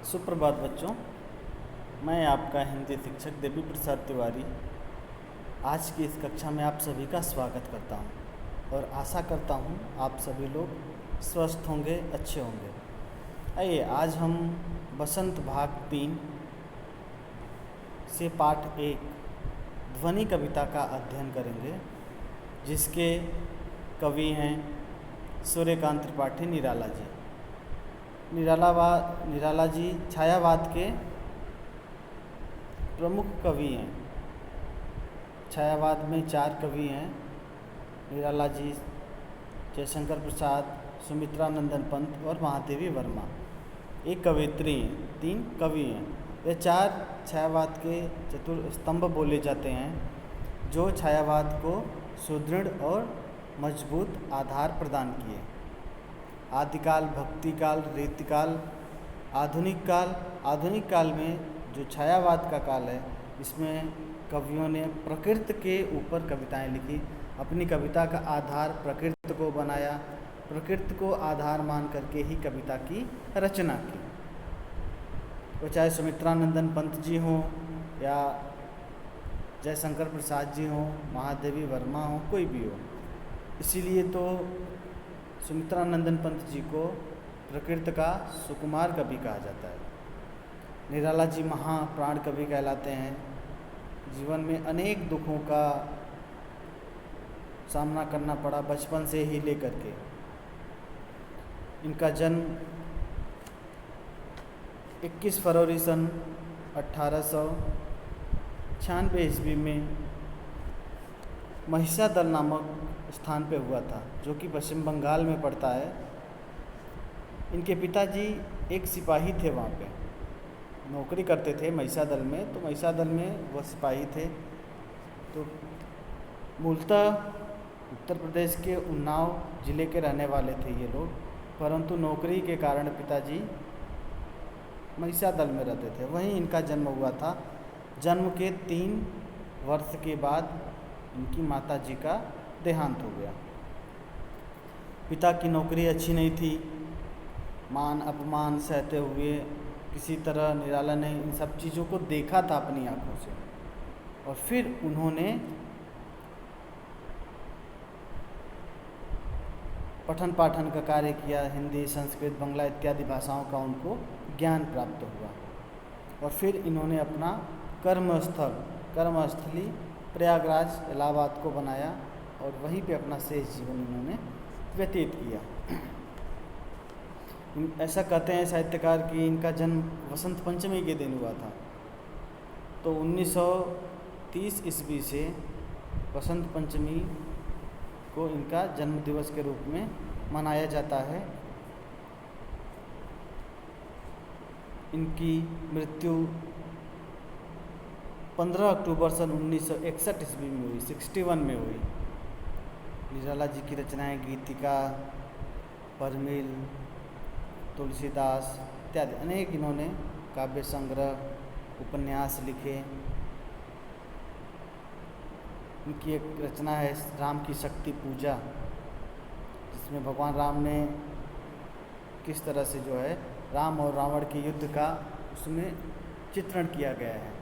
सुप्रभात बच्चों। मैं आपका हिंदी शिक्षक देवी प्रसाद तिवारी आज की इस कक्षा में आप सभी का स्वागत करता हूं और आशा करता हूं आप सभी लोग स्वस्थ होंगे, अच्छे होंगे। आइए आज हम बसंत भाग 3 से पाठ 1 ध्वनि कविता का अध्ययन करेंगे, जिसके कवि हैं सूर्यकांत त्रिपाठी निराला जी। निराला जी छायावाद के प्रमुख कवि हैं। छायावाद में 4 कवि हैं, निराला जी, जयशंकर प्रसाद, सुमित्रा नंदन पंत और महादेवी वर्मा। एक कवित्री हैं, 3 कवि हैं। ये 4 छायावाद के चतुर स्तंभ बोले जाते हैं, जो छायावाद को सुदृढ़ और मजबूत आधार प्रदान किए। आदिकाल, भक्तिकाल, रीतिकाल, आधुनिक काल। आधुनिक काल में जो छायावाद का काल है, इसमें कवियों ने प्रकृति के ऊपर कविताएं लिखी। अपनी कविता का आधार प्रकृति को बनाया, प्रकृति को आधार मान करके ही कविता की रचना की। वो चाहे सुमित्रा नंदन पंत जी हों या जयशंकर प्रसाद जी हों, महादेवी वर्मा हों, कोई भी हो। इसीलिए तो सुमित्रा नंदन पंत जी को प्रकृति का सुकुमार कवि कहा जाता है। निराला जी महाप्राण कवि कहलाते हैं। जीवन में अनेक दुखों का सामना करना पड़ा बचपन से ही लेकर के। इनका जन्म 21 फरवरी सन 1896 ईस्वी में महिषादल नामक स्थान पे हुआ था, जो कि पश्चिम बंगाल में पड़ता है। इनके पिताजी एक सिपाही थे, वहाँ पे नौकरी करते थे महिषादल में। तो महिषादल में वह सिपाही थे। तो मूलतः उत्तर प्रदेश के उन्नाव जिले के रहने वाले थे ये लोग, परंतु नौकरी के कारण पिताजी महिषादल में रहते थे। वहीं इनका जन्म हुआ था। जन्म के 3 वर्ष के बाद इनकी माता जी का देहांत हो गया। पिता की नौकरी अच्छी नहीं थी। मान अपमान सहते हुए किसी तरह निराला ने इन सब चीज़ों को देखा था अपनी आंखों से, और फिर उन्होंने पठन पाठन का कार्य किया। हिंदी, संस्कृत, बांग्ला इत्यादि भाषाओं का उनको ज्ञान प्राप्त हुआ, और फिर इन्होंने अपना कर्मस्थली प्रयागराज इलाहाबाद को बनाया और वहीं पे अपना शेष जीवन इन्होंने व्यतीत किया। ऐसा कहते हैं साहित्यकार कि इनका जन्म वसंत पंचमी के दिन हुआ था। तो 1930 ईस्वी से वसंत पंचमी को इनका जन्म दिवस के रूप में मनाया जाता है। इनकी मृत्यु 15 अक्टूबर सन 1961 ईस्वी में हुई, 61 में हुई। निराला जी की रचनाएं गीतिका, परमिल, तुलसीदास इत्यादि अनेक इन्होंने काव्य संग्रह, उपन्यास लिखे। इनकी एक रचना है राम की शक्ति पूजा, जिसमें भगवान राम ने किस तरह से जो है राम और रावण के युद्ध का उसमें चित्रण किया गया है।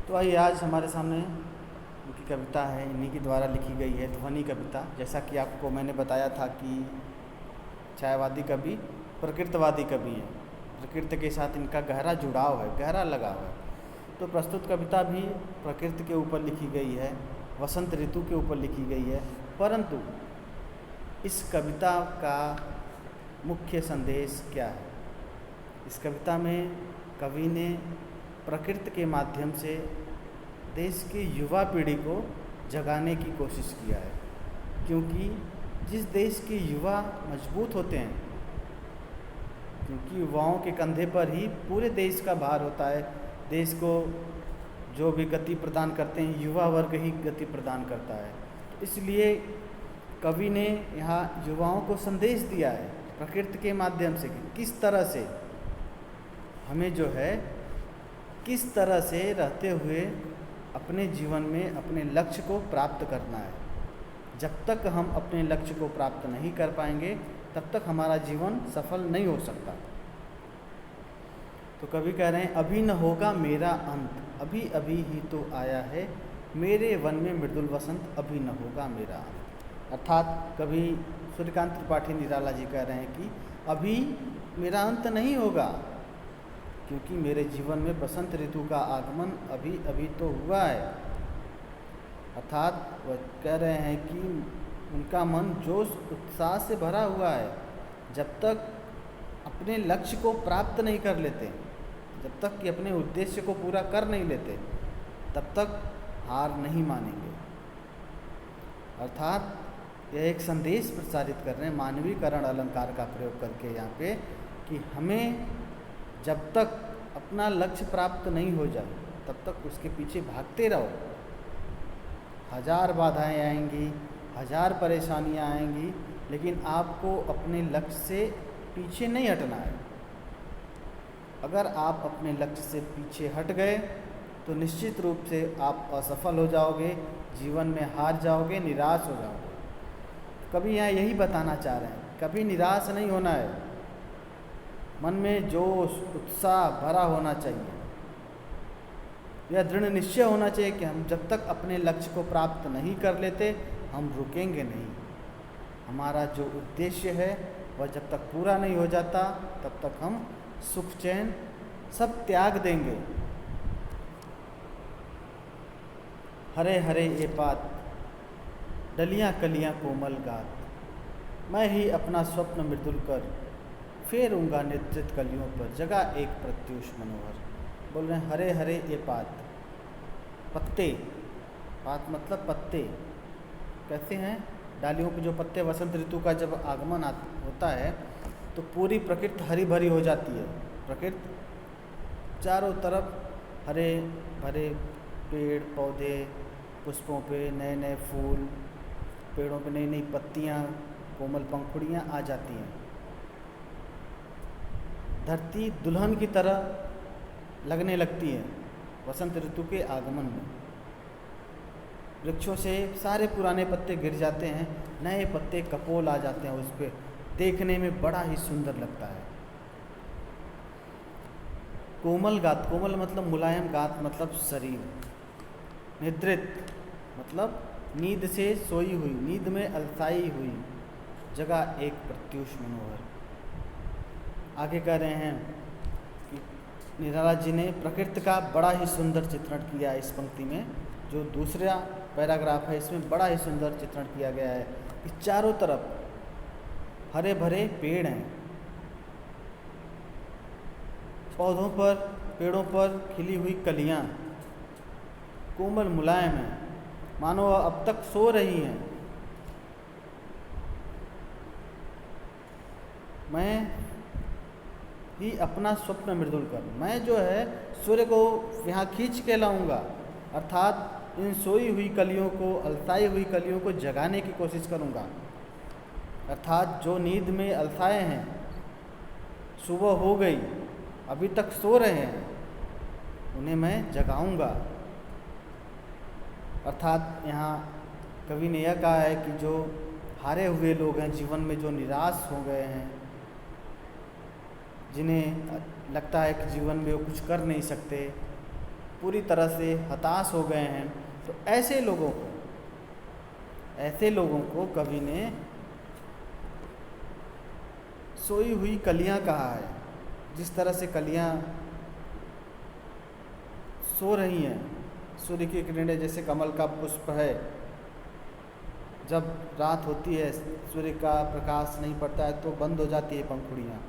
तो आइए आज हमारे सामने उनकी कविता है, इन्हीं के द्वारा लिखी गई है ध्वनि कविता। जैसा कि आपको मैंने बताया था कि छायावादी कवि प्रकृतिवादी कवि हैं। प्रकृति के साथ इनका गहरा जुड़ाव है, गहरा लगाव है। तो प्रस्तुत कविता भी प्रकृति के ऊपर लिखी गई है, वसंत ऋतु के ऊपर लिखी गई है। परंतु इस कविता का मुख्य संदेश क्या है? इस कविता में कवि ने प्रकृति के माध्यम से देश की युवा पीढ़ी को जगाने की कोशिश किया है, क्योंकि जिस देश के युवा मजबूत होते हैं, क्योंकि युवाओं के कंधे पर ही पूरे देश का भार होता है। देश को जो भी गति प्रदान करते हैं, युवा वर्ग ही गति प्रदान करता है। इसलिए कवि ने यहाँ युवाओं को संदेश दिया है प्रकृति के माध्यम से, किस तरह से हमें जो है किस तरह से रहते हुए अपने जीवन में अपने लक्ष्य को प्राप्त करना है। जब तक हम अपने लक्ष्य को प्राप्त नहीं कर पाएंगे, तब तक हमारा जीवन सफल नहीं हो सकता। तो कवि कह रहे हैं अभी न होगा मेरा अंत, अभी अभी ही तो आया है मेरे वन में मृदुल वसंत, अभी न होगा मेरा अंत। अर्थात कवि सूर्यकांत त्रिपाठी निराला जी कह रहे हैं कि अभी मेरा अंत नहीं होगा, क्योंकि मेरे जीवन में बसंत ऋतु का आगमन अभी अभी तो हुआ है। अर्थात वह कह रहे हैं कि उनका मन जोश उत्साह से भरा हुआ है। जब तक अपने लक्ष्य को प्राप्त नहीं कर लेते, जब तक कि अपने उद्देश्य को पूरा कर नहीं लेते, तब तक हार नहीं मानेंगे। अर्थात यह एक संदेश प्रसारित कर रहे हैं मानवीकरण अलंकार का प्रयोग करके यहाँ पे, कि हमें जब तक अपना लक्ष्य प्राप्त नहीं हो जाए तब तक उसके पीछे भागते रहो। हजार बाधाएं आएंगी, हजार परेशानियां आएंगी, लेकिन आपको अपने लक्ष्य से पीछे नहीं हटना है। अगर आप अपने लक्ष्य से पीछे हट गए तो निश्चित रूप से आप असफल हो जाओगे, जीवन में हार जाओगे, निराश हो जाओगे। कभी यहाँ यही बताना चाह रहे हैं, कभी निराश नहीं होना है, मन में जोश उत्साह भरा होना चाहिए। यह दृढ़ निश्चय होना चाहिए कि हम जब तक अपने लक्ष्य को प्राप्त नहीं कर लेते हम रुकेंगे नहीं। हमारा जो उद्देश्य है वह जब तक पूरा नहीं हो जाता तब तक हम सुख चैन सब त्याग देंगे। हरे हरे ये पात डलियाँ कलियाँ कोमल गात, मैं ही अपना स्वप्न मृदुल कर फेरूंगा निद्रित कलियों पर, जगा एक प्रत्युष मनोहर। बोल रहे हैं हरे हरे ये पात, पत्ते, पात मतलब पत्ते। कैसे हैं डालियों पे जो पत्ते, वसंत ऋतु का जब आगमन होता है तो पूरी प्रकृति हरी भरी हो जाती है। प्रकृति चारों तरफ हरे भरे पेड़ पौधे, पुष्पों पे नए नए फूल, पेड़ों पे नई नई पत्तियाँ, कोमल पंखुड़ियाँ आ जाती हैं। धरती दुल्हन की तरह लगने लगती है वसंत ऋतु के आगमन में। वृक्षों से सारे पुराने पत्ते गिर जाते हैं, नए पत्ते कपोल आ जाते हैं उस पर, देखने में बड़ा ही सुंदर लगता है। कोमल गात, कोमल मतलब मुलायम, गात मतलब शरीर, निद्रित मतलब नींद से सोई हुई, नींद में अलसाई हुई, जगह एक प्रत्युष मनोहर। आगे कह रहे हैं कि निराला जी ने प्रकृति का बड़ा ही सुंदर चित्रण किया है। इस पंक्ति में जो दूसरा पैराग्राफ है इसमें बड़ा ही सुंदर चित्रण किया गया है कि चारों तरफ हरे भरे पेड़ हैं, पौधों पर, पेड़ों पर खिली हुई कलियां कोमल मुलायम हैं, मानो अब तक सो रही हैं। मैं ही अपना स्वप्न मृदुल कर, मैं जो है सूर्य को यहाँ खींच के लाऊंगा, अर्थात इन सोई हुई कलियों को, अलसाई हुई कलियों को जगाने की कोशिश करूँगा। अर्थात जो नींद में अलसाए हैं, सुबह हो गई अभी तक सो रहे हैं, उन्हें मैं जगाऊंगा। अर्थात यहाँ कवि ने यह कहा है कि जो हारे हुए लोग हैं, जीवन में जो निराश हो गए हैं, जिन्हें लगता है कि जीवन में वो कुछ कर नहीं सकते, पूरी तरह से हताश हो गए हैं, तो ऐसे लोगों को कवि ने सोई हुई कलियां कहा है। जिस तरह से कलियां सो रही हैं, सूर्य की किरणें, जैसे कमल का पुष्प है, जब रात होती है सूर्य का प्रकाश नहीं पड़ता है तो बंद हो जाती है पंखुड़ियाँ,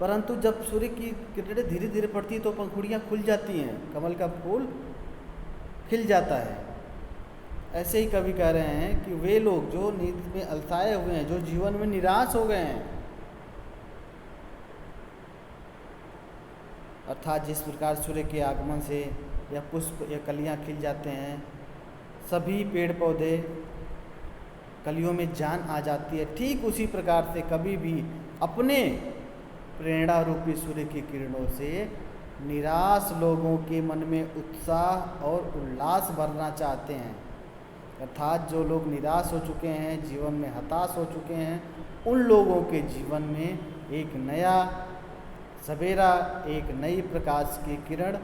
परंतु जब सूर्य की किरणें धीरे धीरे पड़ती है तो पंखुड़ियाँ खुल जाती हैं, कमल का फूल खिल जाता है। ऐसे ही कवि कह रहे हैं कि वे लोग जो नींद में अलसाए हुए हैं, जो जीवन में निराश हो गए हैं, अर्थात जिस प्रकार सूर्य के आगमन से या पुष्प या कलियां खिल जाते हैं, सभी पेड़ पौधे कलियों में जान आ जाती है, ठीक उसी प्रकार से कभी भी अपने प्रेरणा रूपी सूर्य की किरणों से निराश लोगों के मन में उत्साह और उल्लास भरना चाहते हैं। अर्थात जो लोग निराश हो चुके हैं, जीवन में हताश हो चुके हैं, उन लोगों के जीवन में एक नया सवेरा, एक नई प्रकाश की किरण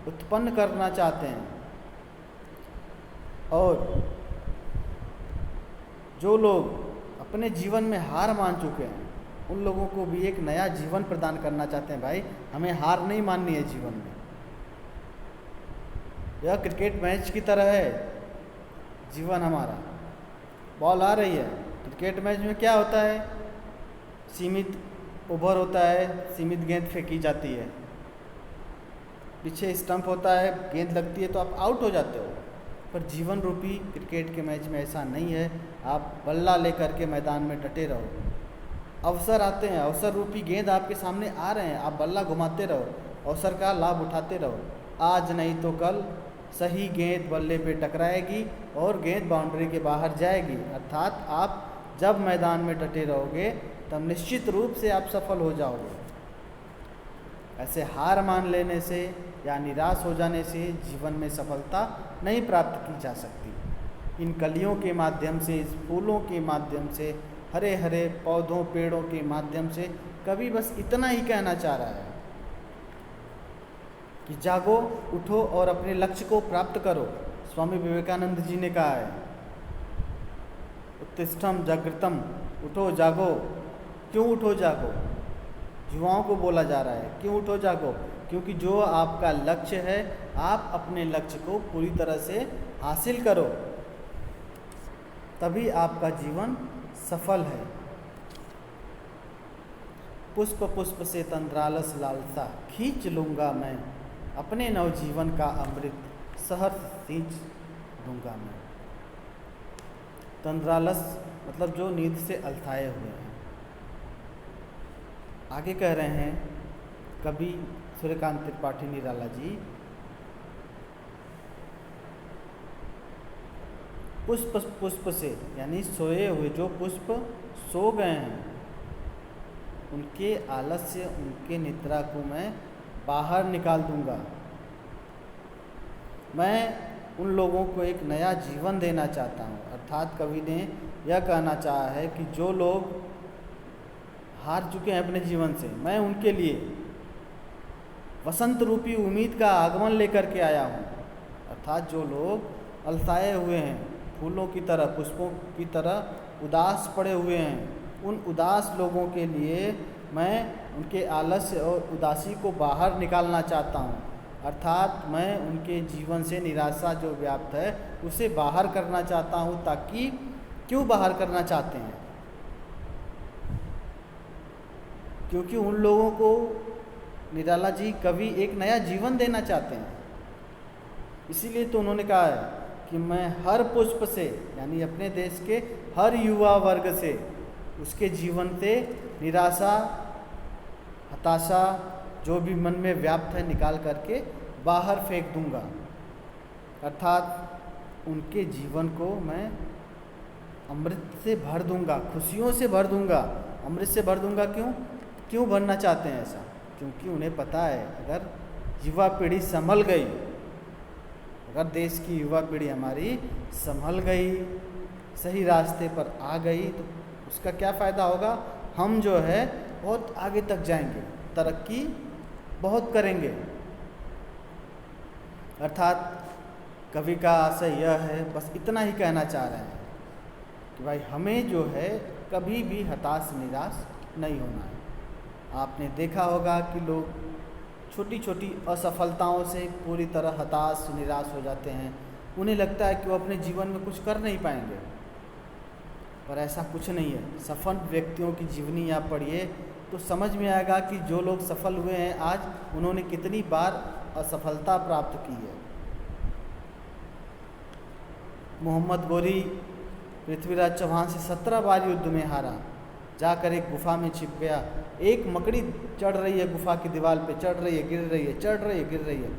उत्पन्न करना चाहते हैं। और जो लोग अपने जीवन में हार मान चुके हैं उन लोगों को भी एक नया जीवन प्रदान करना चाहते हैं। भाई, हमें हार नहीं माननी है जीवन में। यह क्रिकेट मैच की तरह है जीवन हमारा। बॉल आ रही है, क्रिकेट मैच में क्या होता है, सीमित ओवर होता है, सीमित गेंद फेंकी जाती है, पीछे स्टंप होता है, गेंद लगती है तो आप आउट हो जाते हो। पर जीवन रूपी क्रिकेट के मैच में ऐसा नहीं है। आप बल्ला लेकर के मैदान में डटे रहो। अवसर आते हैं, अवसर रूपी गेंद आपके सामने आ रहे हैं, आप बल्ला घुमाते रहो, अवसर का लाभ उठाते रहो। आज नहीं तो कल सही गेंद बल्ले पे टकराएगी और गेंद बाउंड्री के बाहर जाएगी। अर्थात आप जब मैदान में डटे रहोगे तब निश्चित रूप से आप सफल हो जाओगे। ऐसे हार मान लेने से या निराश हो जाने से जीवन में सफलता नहीं प्राप्त की जा सकती। इन कलियों के माध्यम से, इस फूलों के माध्यम से, हरे हरे पौधों पेड़ों के माध्यम से कवि बस इतना ही कहना चाह रहा है कि जागो, उठो और अपने लक्ष्य को प्राप्त करो। स्वामी विवेकानंद जी ने कहा है, उत्तिष्ठम जागृतम, उठो जागो। क्यों उठो जागो? युवाओं को बोला जा रहा है, क्यों उठो जागो? क्योंकि जो आपका लक्ष्य है, आप अपने लक्ष्य को पूरी तरह से हासिल करो, तभी आपका जीवन सफल है। पुष्प पुष्प से तंद्रालस लालसा, खींच लूँगा मैं अपने नवजीवन का अमृत, सहर्ष सींच दूंगा मैं। तंद्रालस मतलब जो नींद से अलसाए हुए हैं। आगे कह रहे हैं कवि सूर्यकांत त्रिपाठी निराला जी, पुष्प पुष्प से यानी सोए हुए जो पुष्प सो गए हैं, उनके आलस्य, उनके निद्रा को मैं बाहर निकाल दूंगा। मैं उन लोगों को एक नया जीवन देना चाहता हूँ। अर्थात कवि ने यह कहना चाहा है कि जो लोग हार चुके हैं अपने जीवन से, मैं उनके लिए वसंत रूपी उम्मीद का आगमन लेकर के आया हूँ। अर्थात जो लोग अलसाए हुए हैं, फूलों की तरह, पुष्पों की तरह उदास पड़े हुए हैं, उन उदास लोगों के लिए मैं उनके आलस्य और उदासी को बाहर निकालना चाहता हूँ। अर्थात मैं उनके जीवन से निराशा जो व्याप्त है उसे बाहर करना चाहता हूँ। ताकि क्यों बाहर करना चाहते हैं? क्योंकि उन लोगों को निराला जी कवि एक नया जीवन देना चाहते हैं। इसीलिए तो उन्होंने कहा है कि मैं हर पुष्प से, यानी अपने देश के हर युवा वर्ग से, उसके जीवन से निराशा, हताशा जो भी मन में व्याप्त है निकाल करके बाहर फेंक दूंगा। अर्थात उनके जीवन को मैं अमृत से भर दूंगा, खुशियों से भर दूंगा। अमृत से भर दूंगा क्यों भरना चाहते हैं ऐसा? क्योंकि उन्हें पता है अगर युवा पीढ़ी संभल गई, अगर देश की युवा पीढ़ी हमारी संभल गई, सही रास्ते पर आ गई, तो उसका क्या फ़ायदा होगा? हम जो है बहुत आगे तक जाएंगे, तरक्की बहुत करेंगे। अर्थात कवि का आशय यह है, बस इतना ही कहना चाह रहे हैं कि भाई हमें जो है कभी भी हताश निराश नहीं होना है। आपने देखा होगा कि लोग छोटी छोटी असफलताओं से पूरी तरह हताश निराश हो जाते हैं। उन्हें लगता है कि वो अपने जीवन में कुछ कर नहीं पाएंगे, पर ऐसा कुछ नहीं है। सफल व्यक्तियों की जीवनी आप पढ़िए तो समझ में आएगा कि जो लोग सफल हुए हैं आज, उन्होंने कितनी बार असफलता प्राप्त की है। मोहम्मद गोरी पृथ्वीराज चौहान से 17 बार युद्ध में हारा, जाकर एक गुफा में छिप गया। एक मकड़ी चढ़ रही है गुफा की दीवार पे, चढ़ रही है, गिर रही है, चढ़ रही है, गिर रही है।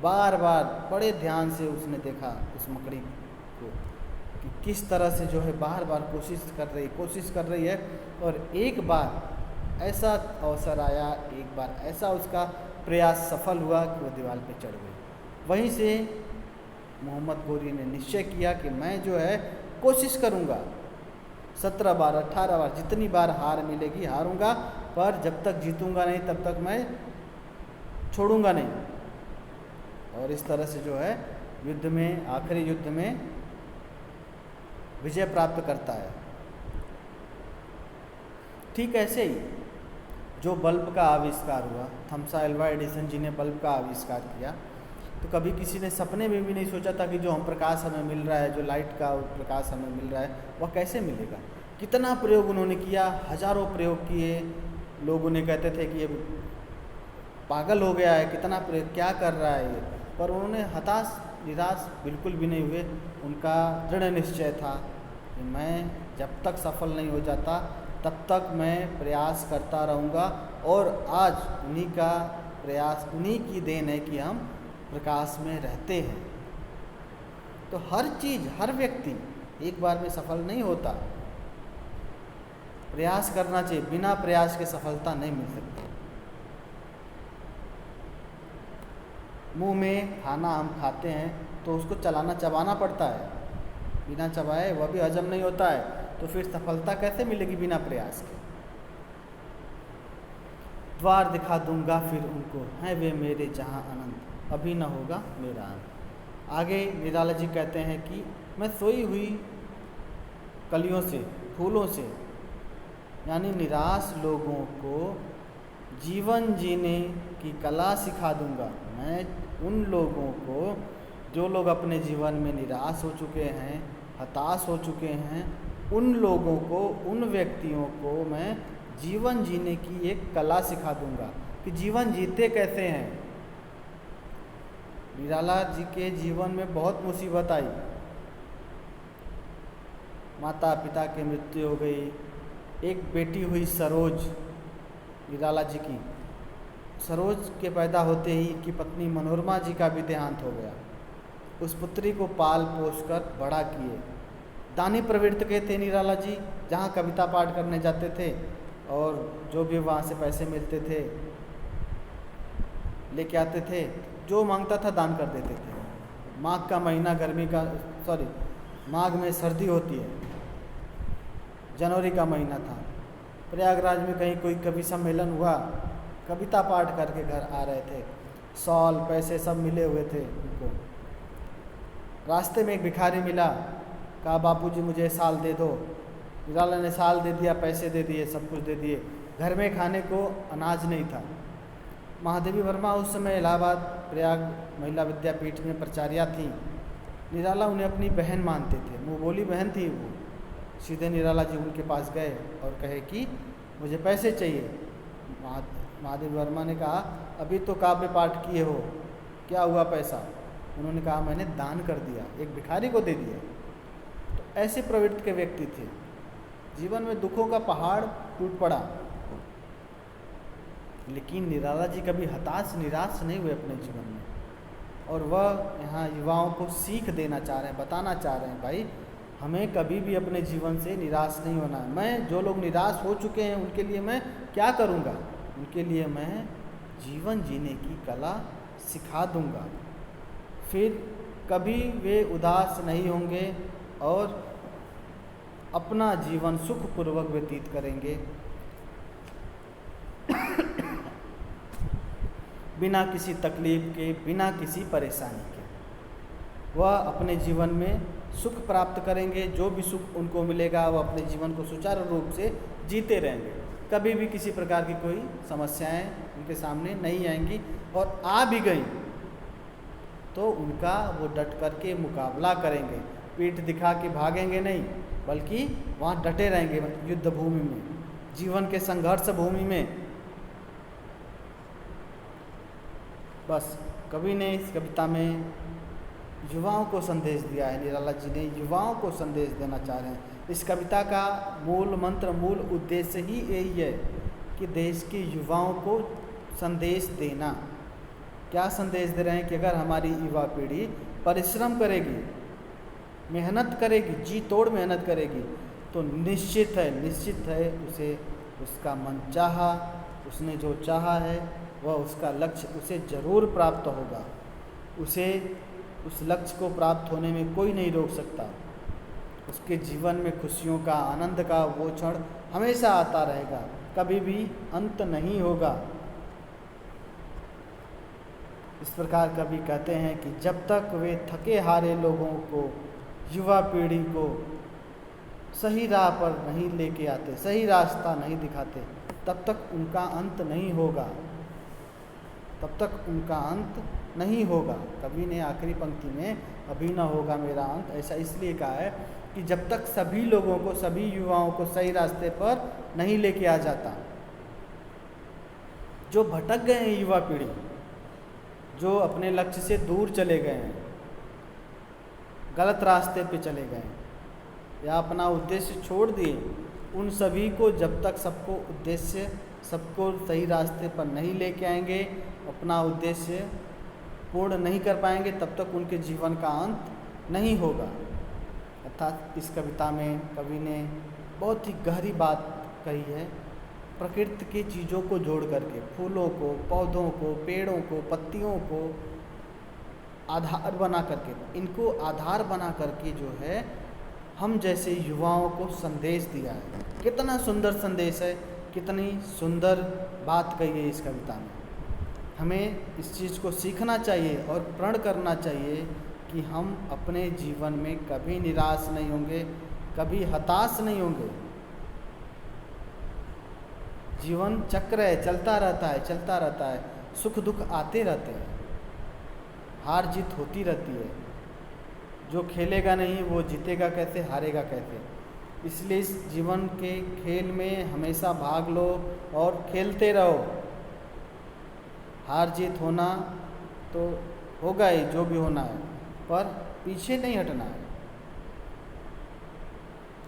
बार बार बड़े ध्यान से उसने देखा उस मकड़ी को कि किस तरह से जो है बार बार कोशिश कर रही है। और एक बार ऐसा अवसर आया, एक बार ऐसा उसका प्रयास सफल हुआ कि वो दीवार पे चढ़ गई। वहीं से मोहम्मद गोरी ने निश्चय किया कि मैं जो है कोशिश करूँगा, 17 बार 18 बार जितनी बार हार मिलेगी हारूंगा, पर जब तक जीतूंगा नहीं तब तक मैं छोड़ूंगा नहीं। और इस तरह से जो है युद्ध में, आखिरी युद्ध में विजय प्राप्त करता है। ठीक ऐसे ही जो बल्ब का आविष्कार हुआ, थॉमस अल्वा एडिसन जी ने बल्ब का आविष्कार किया, तो कभी किसी ने सपने में भी नहीं सोचा था कि जो हम प्रकाश हमें मिल रहा है, जो लाइट का प्रकाश हमें मिल रहा है, वह कैसे मिलेगा। कितना प्रयोग उन्होंने किया, हजारों प्रयोग किए। लोग उन्हें कहते थे कि ये पागल हो गया है, कितना प्रयोग, क्या कर रहा है ये, पर उन्होंने हताश निराश बिल्कुल भी नहीं हुए। उनका दृढ़ निश्चय था कि मैं जब तक सफल नहीं हो जाता तब तक मैं प्रयास करता रहूँगा। और आज उन्हीं का प्रयास, उन्हीं की देन है कि हम प्रकाश में रहते हैं। तो हर चीज़, हर व्यक्ति एक बार में सफल नहीं होता, प्रयास करना चाहिए। बिना प्रयास के सफलता नहीं मिल सकती। मुंह में खाना हम खाते हैं तो उसको चलाना चबाना पड़ता है, बिना चबाए वह भी हजम नहीं होता है, तो फिर सफलता कैसे मिलेगी बिना प्रयास के। द्वार दिखा दूंगा फिर उनको, हैं वे मेरे जहाँ अनंत, अभी न होगा मेरा अंत। आगे निराला जी कहते हैं कि मैं सोई हुई कलियों से, फूलों से, यानी निराश लोगों को जीवन जीने की कला सिखा दूंगा। मैं उन लोगों को, जो लोग अपने जीवन में निराश हो चुके हैं, हताश हो चुके हैं, उन लोगों को, उन व्यक्तियों को मैं जीवन जीने की एक कला सिखा दूंगा कि जीवन जीते कैसे हैं। निराला जी के जीवन में बहुत मुसीबत आई, माता पिता की मृत्यु हो गई, एक बेटी हुई सरोज, निराला जी की। सरोज के पैदा होते ही इनकी पत्नी मनोरमा जी का भी देहांत हो गया। उस पुत्री को पाल पोस कर बड़ा किए। दानी प्रवृत्ति के थे निराला जी, जहाँ कविता पाठ करने जाते थे और जो भी वहाँ से पैसे मिलते थे लेके आते थे, जो मांगता था दान कर देते थे। माघ का महीना, माघ में सर्दी होती है, जनवरी का महीना था, प्रयागराज में कहीं कोई कवि सम्मेलन हुआ, कविता पाठ करके घर आ रहे थे, शॉल पैसे सब मिले हुए थे उनको। रास्ते में एक भिखारी मिला, कहा बापूजी मुझे साल दे दो। निराला ने साल दे दिया, पैसे दे दिए, सब कुछ दे दिए। घर में खाने को अनाज नहीं था। महादेवी वर्मा उस समय इलाहाबाद प्रयाग महिला विद्यापीठ में प्राचार्या थी। निराला उन्हें अपनी बहन मानते थे, मुँह बोली बहन थी वो। सीधे निराला जी उनके पास गए और कहे कि मुझे पैसे चाहिए। महादेवी वर्मा ने कहा अभी तो काव्य पाठ किए हो, क्या हुआ पैसा? उन्होंने कहा मैंने दान कर दिया, एक भिखारी को दे दिया। तो ऐसे प्रवृत्ति के व्यक्ति थे। जीवन में दुखों का पहाड़ टूट पड़ा, लेकिन निराला जी कभी हताश निराश नहीं हुए अपने जीवन में। और वह यहाँ युवाओं को सीख देना चाह रहे हैं, बताना चाह रहे हैं भाई हमें कभी भी अपने जीवन से निराश नहीं होना है। मैं, जो लोग निराश हो चुके हैं उनके लिए मैं क्या करूँगा? उनके लिए मैं जीवन जीने की कला सिखा दूँगा। फिर कभी वे उदास नहीं होंगे और अपना जीवन सुखपूर्वक व्यतीत करेंगे, बिना किसी तकलीफ के, बिना किसी परेशानी के। वह अपने जीवन में सुख प्राप्त करेंगे। जो भी सुख उनको मिलेगा वह अपने जीवन को सुचारू रूप से जीते रहेंगे। कभी भी किसी प्रकार की कोई समस्याएं उनके सामने नहीं आएंगी, और आ भी गई तो उनका वो डट करके मुकाबला करेंगे। पीठ दिखा के भागेंगे नहीं, बल्कि वहाँ डटे रहेंगे युद्ध भूमि में, जीवन के संघर्ष भूमि में। बस कवि ने इस कविता में युवाओं को संदेश दिया है। निराला जी ने युवाओं को संदेश देना चाह रहे हैं। इस कविता का मूल मंत्र, मूल उद्देश्य ही यही है कि देश के युवाओं को संदेश देना। क्या संदेश दे रहे हैं कि अगर हमारी युवा पीढ़ी परिश्रम करेगी, मेहनत करेगी, जी तोड़ मेहनत करेगी, तो निश्चित है उसे उसका मनचाहा, उसने जो चाहा है वह उसका लक्ष्य उसे ज़रूर प्राप्त होगा। उसे उस लक्ष्य को प्राप्त होने में कोई नहीं रोक सकता। उसके जीवन में खुशियों का, आनंद का वो क्षण हमेशा आता रहेगा, कभी भी अंत नहीं होगा। इस प्रकार कवि कहते हैं कि जब तक वे थके हारे लोगों को, युवा पीढ़ी को सही राह पर नहीं लेके आते, सही रास्ता नहीं दिखाते, तब तक उनका अंत नहीं होगा, तब तक उनका अंत नहीं होगा। कवि ने आखिरी पंक्ति में अभी न होगा मेरा अंत ऐसा इसलिए कहा है कि जब तक सभी लोगों को, सभी युवाओं को सही रास्ते पर नहीं लेके आ जाता, जो भटक गए हैं युवा पीढ़ी, जो अपने लक्ष्य से दूर चले गए हैं, गलत रास्ते पे चले गए या अपना उद्देश्य छोड़ दिए, उन सभी को जब तक सबको उद्देश्य, सबको सही रास्ते पर नहीं लेके आएंगे, अपना उद्देश्य पूर्ण नहीं कर पाएंगे, तब तक उनके जीवन का अंत नहीं होगा। अर्थात इस कविता में कवि ने बहुत ही गहरी बात कही है, प्रकृति की चीज़ों को जोड़ करके, फूलों को, पौधों को, पेड़ों को, पत्तियों को आधार बना करके, इनको आधार बना करके जो है हम जैसे युवाओं को संदेश दिया है। कितना सुंदर संदेश है, कितनी सुंदर बात कही है इस कविता में। हमें इस चीज़ को सीखना चाहिए और प्रण करना चाहिए कि हम अपने जीवन में कभी निराश नहीं होंगे, कभी हताश नहीं होंगे। जीवन चक्र है, चलता रहता है, चलता रहता है, सुख दुख आते रहते हैं, हार जीत होती रहती है। जो खेलेगा नहीं वो जीतेगा कैसे, हारेगा कैसे। इसलिए इस जीवन के खेल में हमेशा भाग लो और खेलते रहो। हार जीत होना तो होगा ही, जो भी होना है, पर पीछे नहीं हटना है।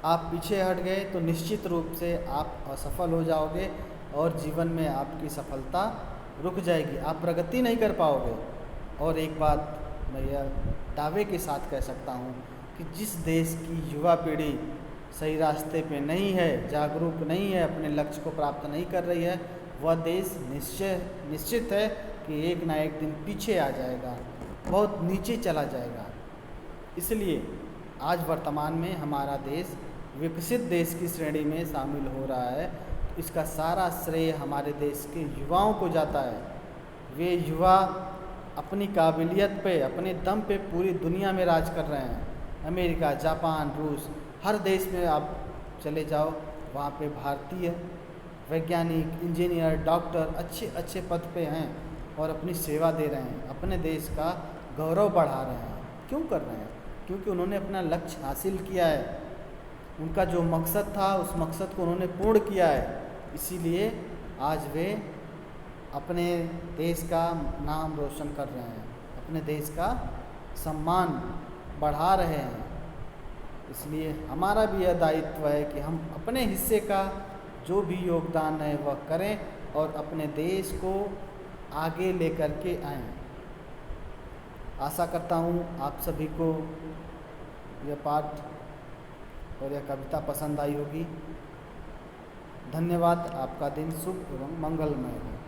आप पीछे हट गए तो निश्चित रूप से आप असफल हो जाओगे और जीवन में आपकी सफलता रुक जाएगी, आप प्रगति नहीं कर पाओगे। और एक बात मैं यह दावे के साथ कह सकता हूँ कि जिस देश की युवा पीढ़ी सही रास्ते पे नहीं है, जागरूक नहीं है, अपने लक्ष्य को प्राप्त नहीं कर रही है, वह देश निश्चित है कि एक ना एक दिन पीछे आ जाएगा, बहुत नीचे चला जाएगा। इसलिए आज वर्तमान में हमारा देश विकसित देश की श्रेणी में शामिल हो रहा है। इसका सारा श्रेय हमारे देश के युवाओं को जाता है। वे युवा अपनी काबिलियत पे, अपने दम पे पूरी दुनिया में राज कर रहे हैं। अमेरिका, जापान, रूस, हर देश में आप चले जाओ, वहाँ पे भारतीय वैज्ञानिक, इंजीनियर, डॉक्टर अच्छे अच्छे पद पे हैं और अपनी सेवा दे रहे हैं, अपने देश का गौरव बढ़ा रहे हैं। क्यों कर रहे हैं? क्योंकि उन्होंने अपना लक्ष्य हासिल किया है, उनका जो मकसद था उस मकसद को उन्होंने पूर्ण किया है। इसीलिए आज वे अपने देश का नाम रोशन कर रहे हैं, अपने देश का सम्मान बढ़ा रहे हैं। इसलिए हमारा भी यह दायित्व है कि हम अपने हिस्से का जो भी योगदान है वह करें और अपने देश को आगे लेकर के आएं। आशा करता हूँ आप सभी को यह पाठ और यह कविता पसंद आई होगी। धन्यवाद। आपका दिन शुभ एवं मंगलमय हो।